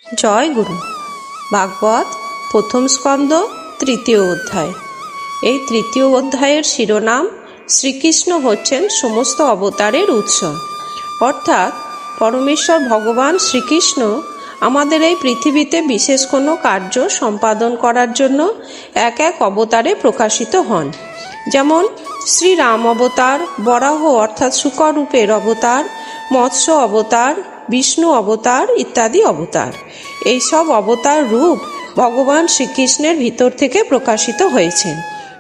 জয় গুরু। ভাগবত প্রথম স্কন্দ তৃতীয় অধ্যায়। এই তৃতীয় অধ্যায়ের শিরোনাম শ্রীকৃষ্ণ হচ্ছেন সমস্ত অবতারের উৎস, অর্থাৎ পরমেশ্বর ভগবান শ্রীকৃষ্ণ আমাদের এই পৃথিবীতে বিশেষ কোনো কার্য সম্পাদন করার জন্য এক এক অবতারে প্রকাশিত হন। যেমন শ্রীরাম অবতার, বরাহ অর্থাৎ শুকর রূপের অবতার, মৎস্য অবতার, বিষ্ণু অবতার ইত্যাদি অবতার। এইসব অবতার রূপ ভগবান শ্রীকৃষ্ণের ভিতর থেকে প্রকাশিত হয়েছেন।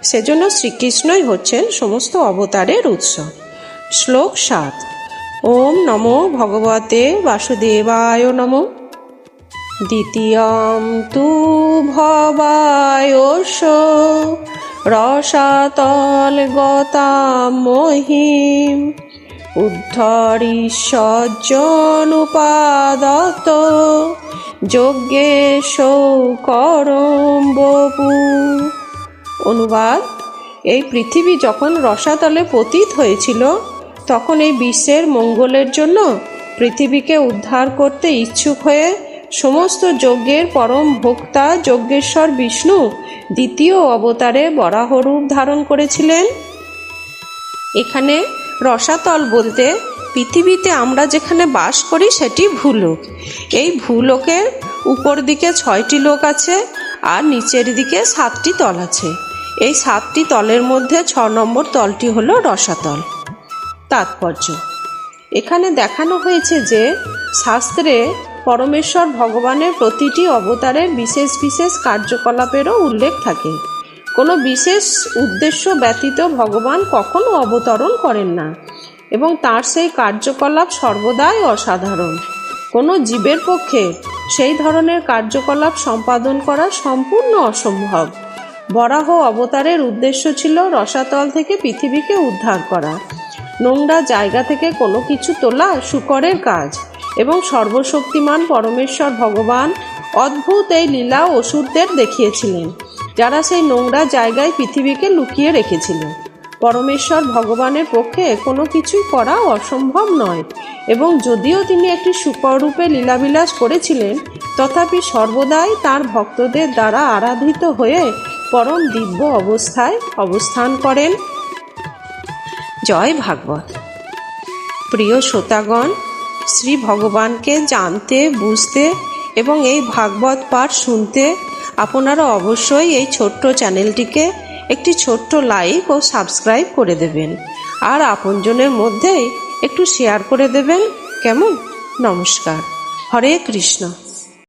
সেজন্য শ্রীকৃষ্ণই হচ্ছেন সমস্ত অবতারের উৎস। শ্লোক ৭। ওম নমো ভগবতে বাসুদেবায় নমঃ। দ্বিতীয়ম তু ভবায়োষ রসাতল গতাম মহিম উদ্ধরিষ্যজনুপাদত যজ্ঞেশ করম বপু। অনুবাদ: এই পৃথিবী যখন রসাতলে পতিত হয়েছিল, তখন এই বিশ্বের মঙ্গলের জন্য পৃথিবীকে উদ্ধার করতে ইচ্ছুক হয়ে সমস্ত যজ্ঞের পরম ভোক্তা যজ্ঞেশ্বর বিষ্ণু দ্বিতীয় অবতারে বরাহ রূপ ধারণ করেছিলেন। এখানে রসাতল বলতে পৃথিবীতে আমরা যেখানে বাস করি সেটি ভূলোক। এই ভূলোকের উপর দিকে 6টি লোক আছে আর নিচের দিকে 7টি তল আছে। এই 7টি তলের মধ্যে 6 নম্বর তলটি হলো রসাতল। তাৎপর্য: এখানে দেখানো হয়েছে যে শাস্ত্রে পরমেশ্বর ভগবানের প্রতিটি অবতারের বিশেষ বিশেষ কার্যকলাপেরও উল্লেখ থাকে। কোনো বিশেষ উদ্দেশ্য ব্যতীত ভগবান কখনো অবতরণ করেন না এবং তার সেই কার্যকলাপ সর্বদাই অসাধারণ। কোনো জীবের পক্ষে সেই ধরনের কার্যকলাপ সম্পাদন করা সম্পূর্ণ অসম্ভব। বরাহ অবতারের উদ্দেশ্য ছিল রসাতল থেকে পৃথিবীকে উদ্ধার করা। নোংরা জায়গা থেকে কোনো কিছু তোলা শূকরের কাজ এবং সর্বশক্তিমান পরমেশ্বর ভগবান অদ্ভুত এই লীলা অসুরদের দেখিয়েছিলেন, যারা সেই নোংরা জায়গায় পৃথিবীকে লুকিয়ে রেখেছিল। পরমেশ্বর ভগবানের পক্ষে কোনো কিছুই করা অসম্ভব নয় এবং যদিও তিনি একটি শূকর রূপে লীলাবিলাস করেছিলেন, তথাপি সর্বদাই তার ভক্তদের দ্বারা আরাধিত হয়ে পরম দিব্য অবস্থায় অবস্থান করেন। জয় ভাগবত। প্রিয় শ্রোতাগণ, শ্রী ভগবানকে জানতে, বুঝতে এবং এই ভাগবত পাঠ শুনতে আপনারা অবশ্যই এই ছোট্ট চ্যানেলটিকে একটি ছোট্ট লাইক ও সাবস্ক্রাইব করে দেবেন, আর আপনজনের মধ্যেই একটু শেয়ার করে দেবেন। কেমন? নমস্কার। হরে কৃষ্ণ।